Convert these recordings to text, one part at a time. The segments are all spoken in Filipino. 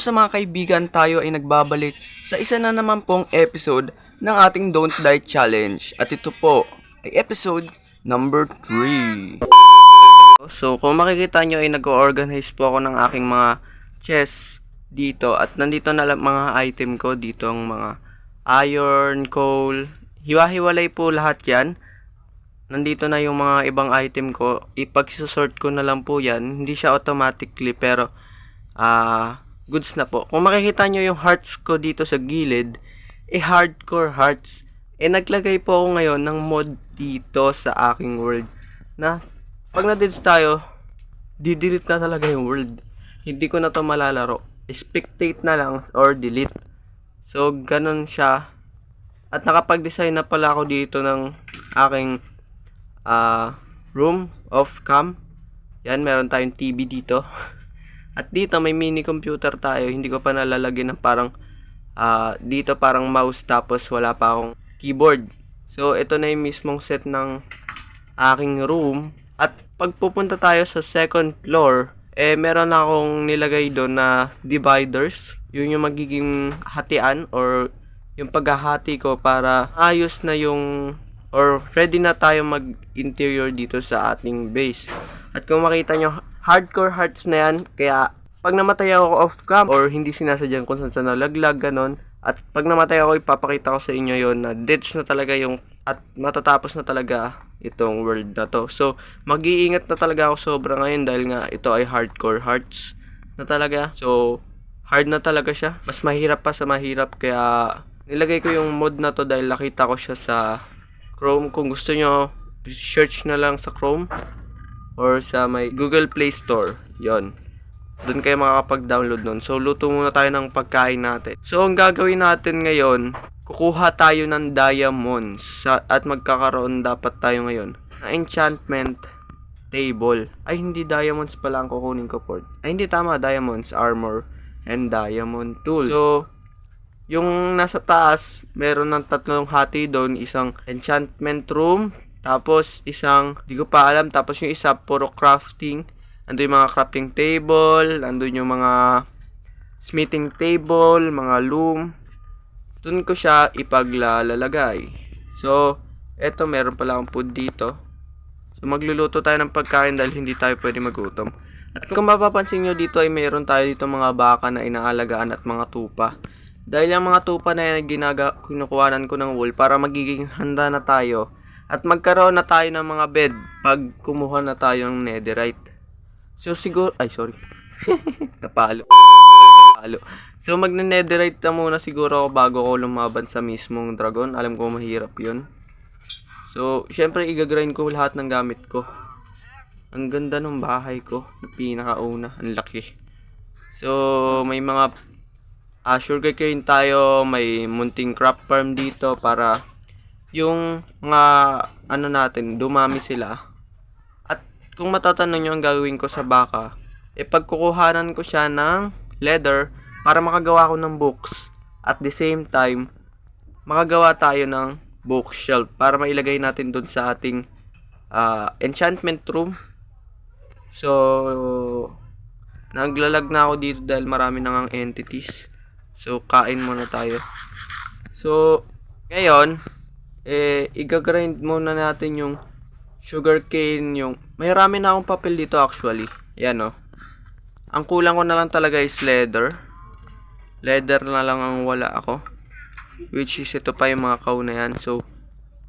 Kamusta mga kaibigan, tayo ay nagbabalik sa isa na naman pong episode ng ating Don't Die Challenge. At ito po ay episode number 3. So kung makikita nyo ay nag-organize po ako ng aking mga chests dito. At nandito na lang mga item ko dito, ang mga iron, coal, hiwa-hiwalay po lahat yan. Nandito na yung mga ibang item ko. Ipag-sort ko na lang po yan. Hindi siya automatically pero goods na po. Kung makikita nyo yung hearts ko dito sa gilid, hardcore hearts. Naglagay po ako ngayon ng mod dito sa aking world na pag na-divs tayo, di-delete na talaga yung world. Hindi ko na to malalaro. Spectate na lang or delete. So, ganun siya. At nakapag-design na pala ako dito ng aking room of cam. Yan, meron tayong TV dito. At dito may mini computer tayo. Hindi ko pa nalalagyan ng parang dito parang mouse tapos wala pa akong keyboard. So ito na yung mismong set ng aking room. At pag pupunta tayo sa second floor, meron akong nilagay doon na dividers. Yun yung magiging hatian or yung paghahati ko para ayos na yung or ready na tayo mag-interior dito sa ating base. At kung makita nyo, hardcore hearts na yan. Kaya pag namatay ako off cam or hindi sinasadyan kung saan nalaglag, ganon. At pag namatay ako, ipapakita ko sa inyo yon na deads na talaga yung at matatapos na talaga itong world na to. So mag-iingat na talaga ako sobra ngayon dahil nga ito ay hardcore hearts na talaga. So hard na talaga siya. Mas mahirap pa sa mahirap, kaya nilagay ko yung mod na to dahil nakita ko siya sa Chrome. Kung gusto nyo, search na lang sa Chrome or sa may Google Play Store. Yon. Doon kayo makakapag-download nun. So, luto muna tayo ng pagkain natin. So, ang gagawin natin ngayon, kukuha tayo ng diamonds. At magkakaroon dapat tayo ngayon na enchantment table. Ay, hindi diamonds pala ang kukunin ko, Port. Ay, hindi tama. Diamonds, armor, and diamond tools. So, yung nasa taas, meron ng tatlong hati doon. Isang enchantment room, tapos isang, di ko pa alam, tapos yung isa, puro crafting. Andun yung mga crafting table, andun yung mga smithing table, mga loom. Doon ko siya ipaglalagay. So, eto, meron pala akong food dito. So, magluluto tayo ng pagkain dahil hindi tayo pwede magutom. At kung mapapansin nyo dito ay meron tayo dito mga baka na inaalagaan at mga tupa. Dahil yung mga tupa na yan, kinukuhanan ko ng wool para magiging handa na tayo. At magkaroon na tayo ng mga bed pag kumuha na tayo ng netherite. So siguro, ay sorry. Napalo. So magne-netherite na muna siguro ako bago ko lumaban sa mismong dragon. Alam ko mahirap yun. So, syempre igagrind ko lahat ng gamit ko. Ang ganda ng bahay ko. Pinakauna. Ang laki. So, may mga sugarcane tayo. May munting crop farm dito para yung mga ano natin, dumami sila. At kung matatanong nyo ang gagawin ko sa baka, pagkukuhanan ko siya ng leather para makagawa ko ng books. At the same time, makagawa tayo ng bookshelf para mailagay natin dun sa ating enchantment room. So, naglalag na ako dito dahil marami nang entities. So, kain muna tayo. So, ngayon, i-grind muna natin yung sugarcane, yung may rami na akong papel dito actually. Yan oh. Ang kulang ko na lang talaga is leather. Leather na lang ang wala ako. Which is ito pa yung mga cow na yan. So,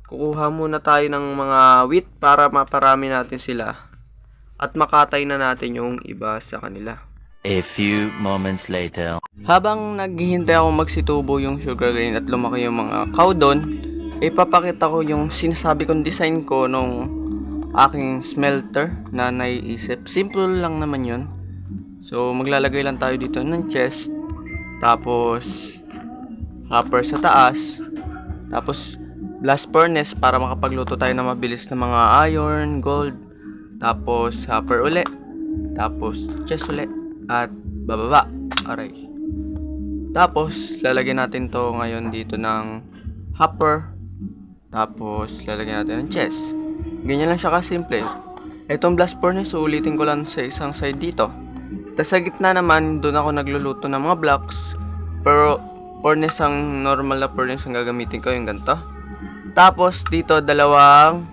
kukuha muna tayo ng mga wheat para maparami natin sila. At makatay na natin yung iba sa kanila. A few moments later. Habang naghihintay ako magsitubo yung sugarcane at lumaki yung mga cow doon, ipapakita ko yung sinasabi kong design ko nung aking smelter na naiisip. Simple lang naman yun. So, maglalagay lang tayo dito ng chest. Tapos, hopper sa taas. Tapos, blast furnace para makapagluto tayo na mabilis na mga iron, gold. Tapos, hopper uli. Tapos, chest uli. At bababa. Aray. Tapos, lalagyan natin to ngayon dito ng hopper. Tapos, lalagyan natin ng chest. Ganyan lang siya kasimple. Itong blast furnace, ulitin ko lang sa isang side dito. Tas sa gitna naman, doon ako nagluluto ng mga blocks. Pero furnace ang normal na furnace ang gagamitin ko, yung ganito. Tapos dito, dalawang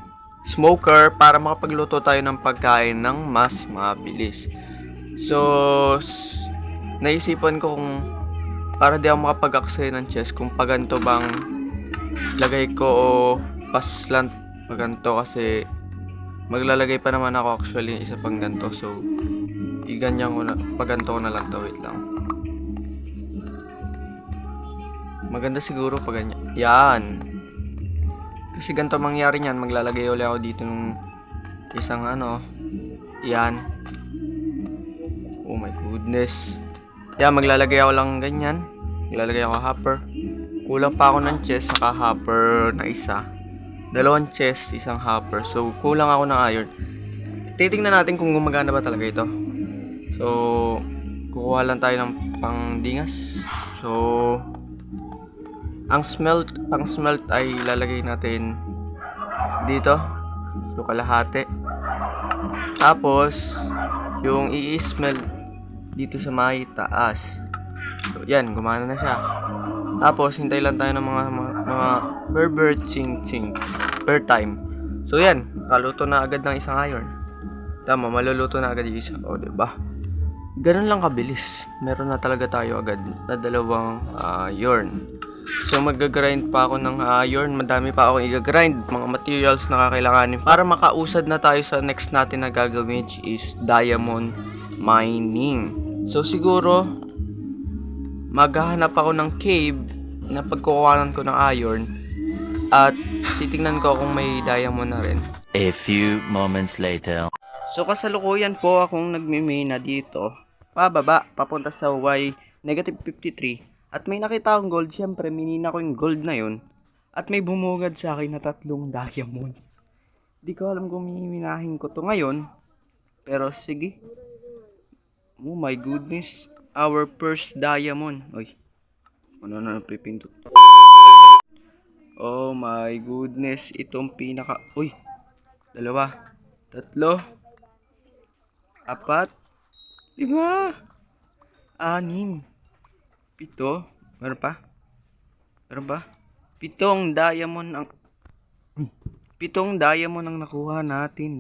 smoker para makapagluto tayo ng pagkain ng mas mabilis. So, naisipan ko kung para di ako makapag-aksaya ng chest, kung paganto bang lagay ko o paslant paganto, kasi maglalagay pa naman ako actually isa pang ganto. So, iganyan ko na, paganto ko na lang to. Wait lang. Maganda siguro pag ganyan. Yan. Kasi ganito mangyari niyan, maglalagay ulit ako dito ng isang yan. Oh my goodness. Yan, maglalagay ako lang ganyan. Maglalagay ako hopper. Kulang pa ako ng chest saka hopper na isa. Dalawang chest, isang hopper. So, kulang ako ng iron. Titingnan natin kung gumagana ba talaga ito. So, kukuha lang tayo ng pangdingas. So, ang smelt ay ilalagay natin dito. So, kalahati. Tapos, yung i-smelt dito sa may taas. So, yan, gumana na siya. Tapos, hintay lang tayo ng mga berbert ching per time. So, yan, kaluto na agad ng isang iron. Tama, maluluto na agad yung isa. O, diba? Ganun lang kabilis. Meron na talaga tayo agad na dalawang iron. So, mag-grind pa ako ng iron. Madami pa akong i-grind. Mga materials na kakailanganin para makausad na tayo sa next natin na gagawin, which is diamond mining. So, siguro, maghahanap ako ng cave na pagkukuhanan ko ng iron at titingnan ko kung may diamond na rin. A few moments later. So, kasalukuyan po akong nagmimina dito. Pababa, papunta sa Y-53. At may nakita akong gold, syempre minina ko yung gold na yun. At may bumugad sa akin na 3 diamonds. Di ko alam kung miminahin ko to ngayon. Pero sige. Oh my goodness. Our first diamond. Uy. Ano na napipindot? Oh my goodness. Itong pinaka... Uy. 2. 3. 4. 5. 6. 7. Meron pa? 7 diamond ang 7 diamond ang nakuha natin.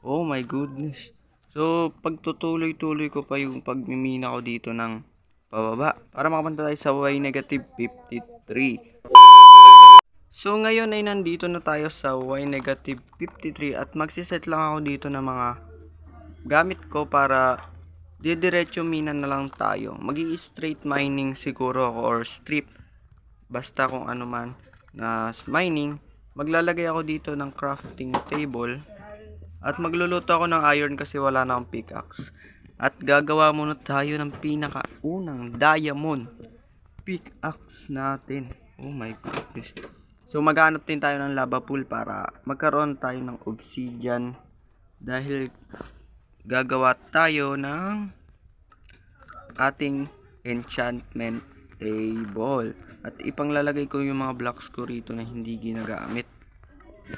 Oh my goodness. So, pagtutuloy-tuloy ko pa yung pagmimina ko dito ng pababa para makapunta tayo sa Y-53. So, ngayon ay nandito na tayo sa Y-53 at magsiset lang ako dito ng mga gamit ko para didiretso mina na lang tayo. Straight mining siguro ako or strip. Basta kung ano man na mining. Maglalagay ako dito ng crafting table. At magluluto ako ng iron kasi wala na akong pickaxe. At gagawa muna tayo ng pinakaunang diamond pickaxe natin. Oh my goodness. So maghanap din tayo ng lava pool para magkaroon tayo ng obsidian. Dahil gagawa tayo ng ating enchantment table. At ipanglalagay ko yung mga blocks ko rito na hindi ginagamit.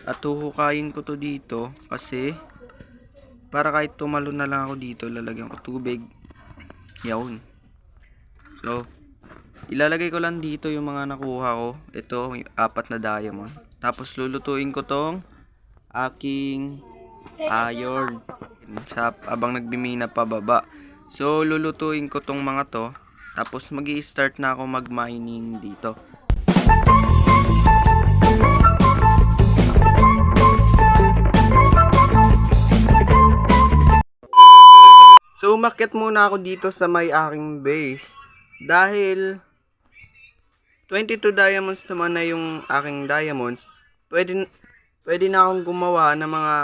At huhukayin ko to dito kasi para kahit tumalo na lang ako dito, lalagyan ko tubig. Yawn. So, ilalagay ko lang dito yung mga nakuha ko. Ito, yung 4 na diamond. Tapos lulutuin ko tong aking iron sa abang nagbimina pababa. So, lulutuin ko tong mga to. Tapos magi-start na ako mag-mining dito. So, umakyat muna ako dito sa may aking base. Dahil 22 diamonds naman na yung aking diamonds, pwede na akong gumawa ng mga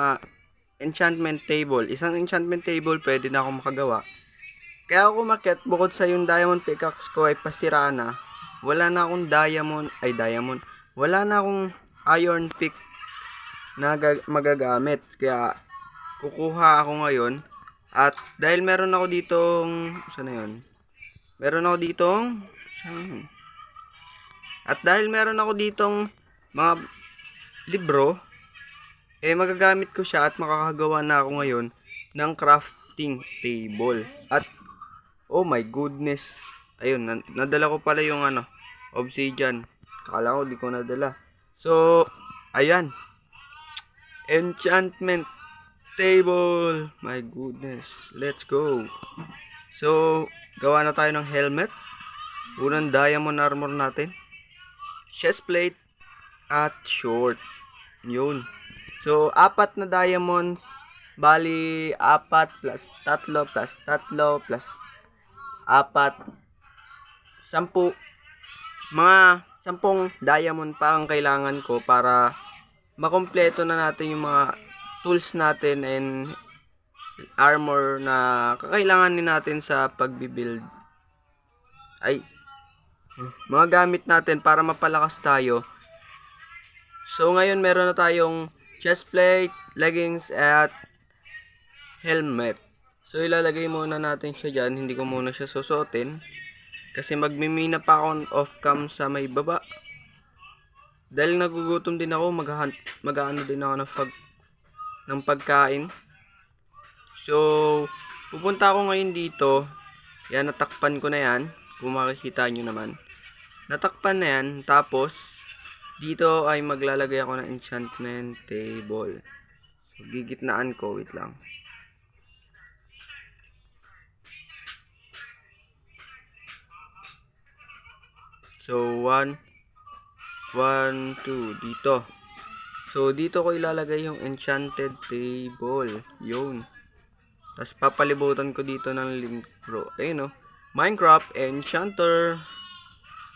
enchantment table. Isang enchantment table pwede na akong makagawa. Kaya ako umakyat, bukod sa yung diamond pickaxe ko ay pasira na. Wala na akong wala na akong iron pick na magagamit. Kaya kukuha ako ngayon. At dahil meron ako ditong, saan na yun? Meron ako ditong, at dahil meron ako ditong mga libro, magagamit ko siya at makakagawa na ako ngayon ng crafting table. At oh my goodness. Ayun, nadala ko pala yung obsidian. Akala ko di ko nadala. So, ayan. Enchantment table. My goodness. Let's go. So, gawa na tayo ng helmet. Unang diamond armor natin. Chest plate. At short. Yun. So, 4 na diamonds. Bali, 4 plus 3 plus 3 plus 4. 10. Mga 10 diamond pa ang kailangan ko para makompleto na natin yung mga tools natin and armor na kakailanganin natin sa pagbibuild. Ay, mga gamit natin para mapalakas tayo. So, ngayon meron na tayong chest plate, leggings, at helmet. So, ilalagay muna natin siya dyan. Hindi ko muna siya susuotin. Kasi magmimina pa ako off-cam sa may baba. Dahil nagugutom din ako, mag-ano din ako ng pagkain. So, pupunta ako ngayon dito. Yan, natakpan ko na yan. Kung makikita nyo naman. Natakpan na yan. Tapos, dito ay maglalagay ako ng enchantment table. So, gigitnaan ko. Wait lang. So, 1, 2, dito. So, dito ko ilalagay yung enchanted table. Yun. Tapos, papalibutan ko dito ng link bro. Ayun, Minecraft Enchanter.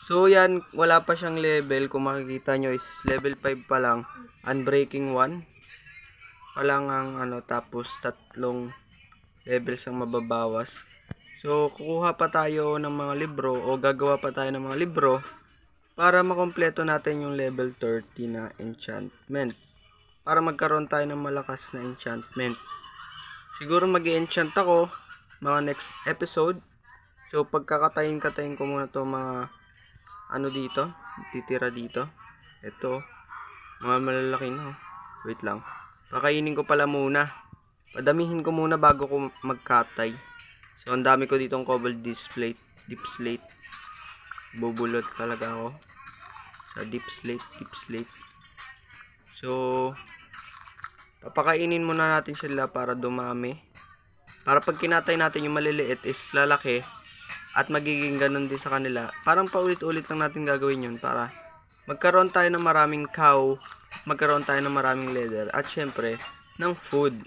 So, yan. Wala pa siyang level. Kung makikita nyo is level 5 pa lang. Unbreaking 1. Pa lang ang tapos 3 levels ang mababawas. So, kukuha pa tayo ng mga libro o gagawa pa tayo ng mga libro para makompleto natin yung level 30 na enchantment. Para magkaroon tayo ng malakas na enchantment. Siguro mag-i-enchant ako mga next episode. So, pagkakatayin ko muna to mga dito, titira dito. Ito, mga malalaki na. Wait lang. Pakainin ko pala muna. Padamihin ko muna bago ko magkatay. So, ang dami ko ditong cobbled deep slate. Bubulot talaga ako sa deep slate. So, papakainin muna natin sila para dumami. Para pag kinatay natin yung maliliit is lalaki at magiging ganun din sa kanila. Parang paulit-ulit lang natin gagawin yun para magkaroon tayo ng maraming cow, magkaroon tayo ng maraming leather, at syempre, ng food.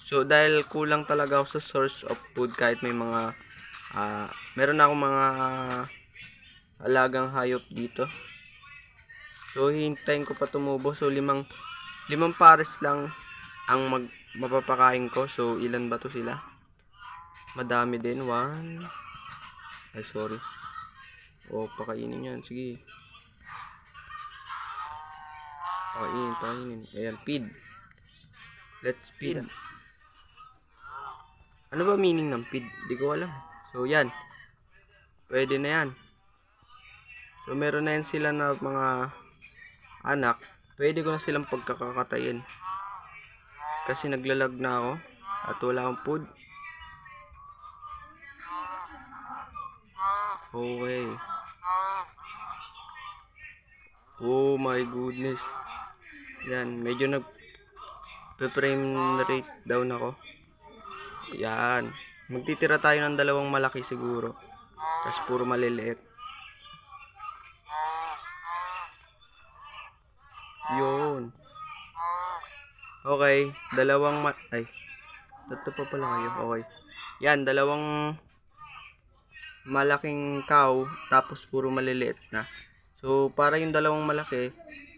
So, dahil kulang talaga ako sa source of food kahit may mga meron na akong mga alagang hayop dito. So, hintayin ko pa tumubo. So, limang pares lang ang mapapakain ko. So, ilan ba to sila? Madami din. 1. Ay, sorry. Pakainin yan. Sige. Pakainin. Ayan, feed. Let's feed. Ano ba meaning ng feed? Di ko alam. So, yan. Pwede na yan. So, meron na yan sila na mga anak. Pwede ko na silang pagkakakatayin. Kasi naglalag na ako. At wala akong food. Okay. Oh my goodness. Yan. Medyo nag-frame rate down ako. Yan. Magtitira tayo ng 2 malaki siguro. Tapos puro maliliit. Yun. Okay. 2 ay. 3 pa pala kayo. Okay. Yan. 2 malaking cow. Tapos puro maliliit na. So, para yung 2 malaki,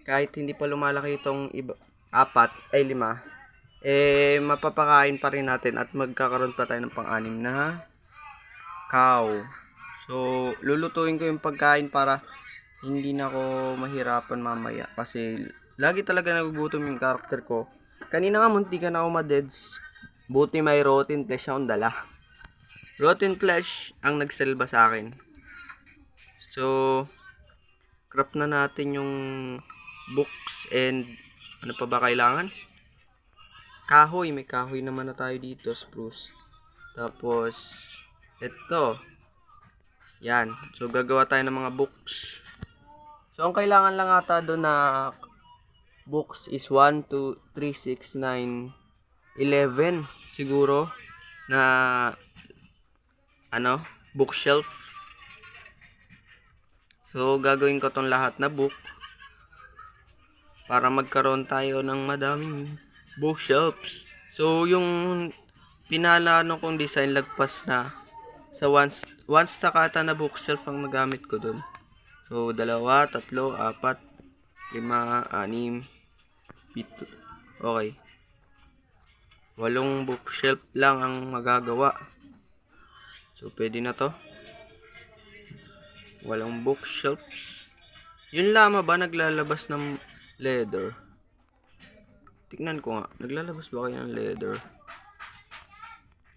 kahit hindi pa lumalaki itong 4 ay 5. Mapapakain pa rin natin at magkakaroon pa tayo ng pang-6 na cow. So, lulutuin ko yung pagkain para hindi na ako mahirapan mamaya. Kasi, lagi talaga nagugutom yung karakter ko. Kanina nga, muntikan ako ma-deads. Buti may rotten flesh akong dala. Rotten flesh ang nagselba sa akin. So, craft na natin yung books and ano pa ba kailangan? Kahoy, may kahoy naman na tayo dito, spruce. Tapos, ito. Yan. So, gagawa tayo ng mga books. So, ang kailangan lang ata doon na books is 1, 2, 3, 6, 9, 11 siguro na bookshelf. So, gagawin ko tong lahat na book para magkaroon tayo ng madaming bookshelves. So, yung pinalano kong design lagpas na sa once takata na bookshelf ang nagamit ko dun. So, 2, 3, 4, 5, 6, 7. Okay. 8 bookshelf lang ang magagawa. So, pwede na to. 8 bookshelves. Yung lama ba naglalabas ng leather? Tignan ko nga. Naglalabas ba kayo ng leather?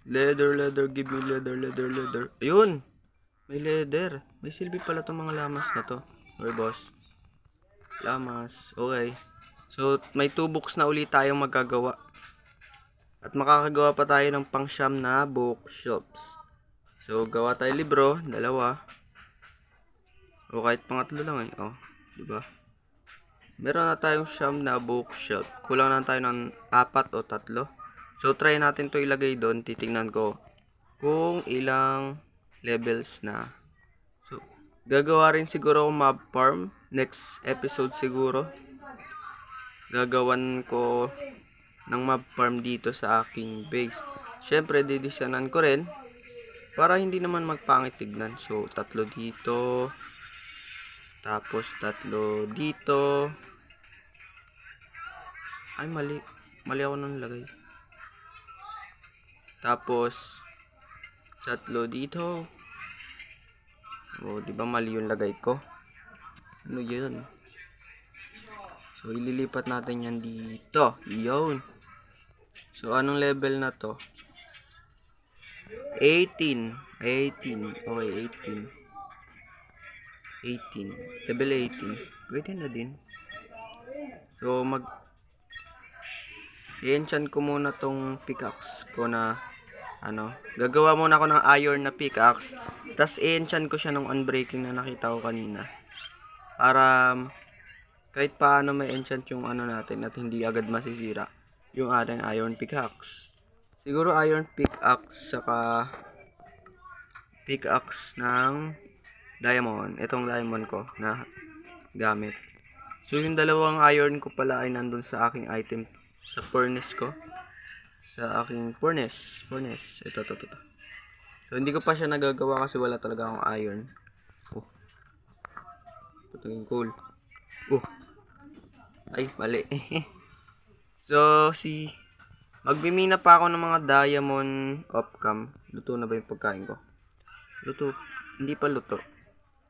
Leather. Give me leather. Ayun! May leather. May silbi pala itong mga lamas na to. Okay, boss. Lamas. Okay. So, may 2 books na ulit tayong magagawa. At makakagawa pa tayo ng pang-siyam na bookshelves. So, gawa tayo libro. 2. O kahit pangatlo lang eh. O, diba? Meron na tayong 9 na bookshelf. Kulang na tayo ng 4 o 3. So, try natin to ilagay doon. Titingnan ko kung ilang levels na. So, gagawa rin siguro akong mob farm. Next episode siguro. Gagawan ko ng mob farm dito sa aking base. Syempre, didisyanan ko rin para hindi naman magpangit tignan. So, 3 dito. Tapos, 3 dito. Ay, mali. Mali ako nang lagay. Tapos, 3 dito. O, di ba mali yung lagay ko? Ano yun? So, ililipat natin yan dito. Yun. So, anong level na to? 18. Okay, 18. Level 18. Pwede na din. So, i-enchant ko muna tong pickaxe ko na gagawa muna ako ng iron na pickaxe. Tapos, i-enchant ko siya ng unbreaking na nakita ko kanina. Para kahit paano may enchant yung natin at hindi agad masisira yung ating iron pickaxe. Siguro iron pickaxe saka pickaxe ng diamond. Itong diamond ko na gamit. So yung dalawang iron ko pala ay nandun sa aking item sa furnace ko. Sa aking furnace. Ito. So hindi ko pa siya nagagawa kasi wala talaga akong iron. Oh. Ito yung coal. Oh. Ay, mali. So, magbimina pa ako ng mga diamond off-cam. Luto na ba yung pagkain ko? Luto. Hindi pa luto.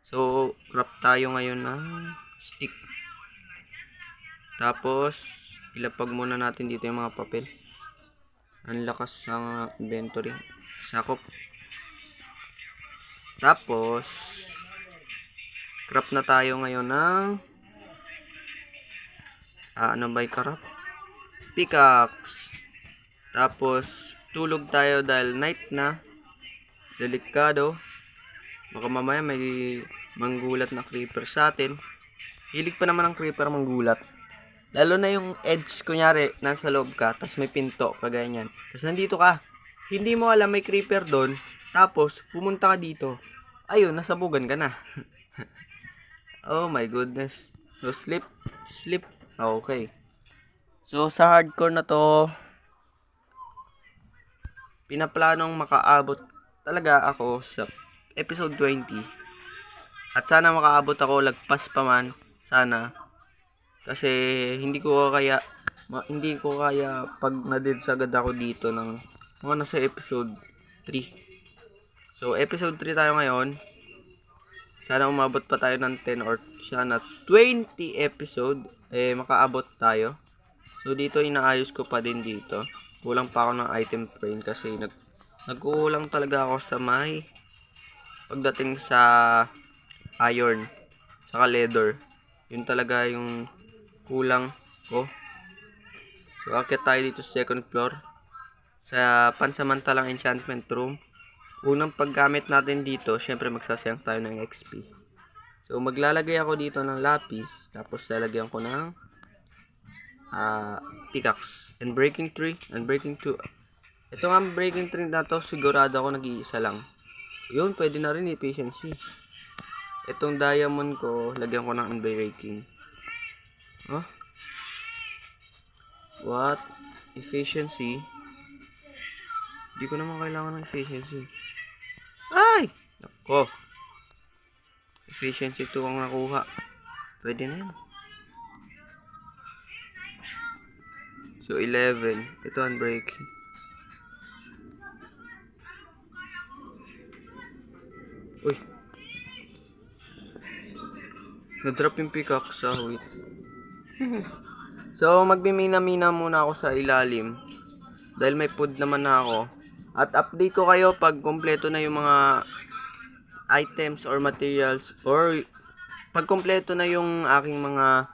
So, craft tayo ngayon ng stick. Tapos, ilapag muna natin dito yung mga papel. Ang lakas ng inventory. Sakop. Tapos, craft na tayo ngayon ng ano ba yung craft? Pickaxe. Tapos, tulog tayo dahil night na. Delikado. Baka mamaya may manggulat na creeper sa atin. Hilig pa naman ang creeper manggulat. Lalo na yung edge, kunyari, nasa loob ka, tapos may pinto, kagaya nyan. Tapos nandito ka. Hindi mo alam may creeper doon. Tapos, pumunta ka dito. Ayun, nasabugan ka na. Oh my goodness. So, sleep. Okay. So, sa hardcore na to, pinaplanong makaabot talaga ako sa episode 20. At sana makaabot ako, lagpas pa man. Sana. Kasi, hindi ko kaya pag na-dead agad ako dito ng mga nasa episode 3. So, episode 3 tayo ngayon. Sana umabot pa tayo ng 10 or sana 20 episode. Makaabot tayo. So, dito inaayos ko pa din dito. Kulang pa ako ng item frame kasi nagkukulang talaga ako sa may pagdating sa iron saka leather. Yun talaga yung kulang ko. So, akit tayo dito sa second floor. sa pansamantalang enchantment room. Unang paggamit natin dito, syempre magsasayang tayo ng XP. So maglalagay ako dito ng lapis, tapos lalagyan ko ng pickaxe and breaking 3 and breaking 2. Ito nga breaking 3 na to, sigurado ako nag-iisa lang. Yun, pwede na rin efficiency. Itong diamond ko, lagyan ko ng unbreaking. Huh? What? Efficiency? Hindi ko naman kailangan ng efficiency. Ay! Nako. Efficiency 2 ang nakuha. Pwede na yan. So, 11. Ito unbreaking. Uy. Na-drop yung pickaxe. Wait. So, magmimina-mina muna ako sa ilalim. Dahil may food naman na ako. At update ko kayo pag kompleto na yung mga items or materials. Or pag kompleto na yung aking mga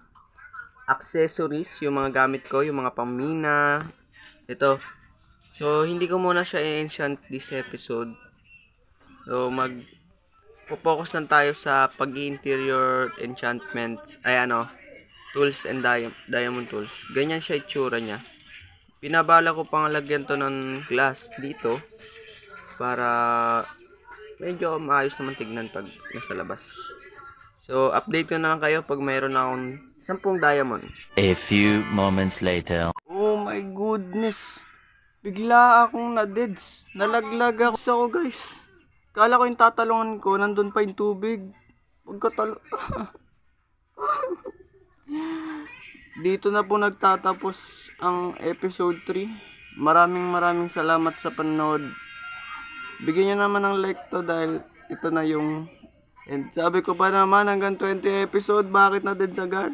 accessories. Yung mga gamit ko. Yung mga pamina. Ito. So, hindi ko muna siya i-enchant this episode. So, focus lang tayo sa pag-interior enchantments. Ay, tools and diamond tools. Ganyan siya itsura niya. Pinabala ko pang lagyan to ng glass dito para medyo maayos naman tignan pag nasa labas. So, update ko na lang kayo pag mayroon akong 10 diamond. A few moments later. Oh my goodness. Bigla akong na-deads. Nalaglag ako guys. Kala ko yung tatalungan ko, nandun pa yung tubig. Dito na po nagtatapos ang episode 3. Maraming salamat sa panonood. Bigyan nyo naman ng like to dahil ito na yung... And sabi ko pa naman hanggang 20 episode, bakit na din sagad?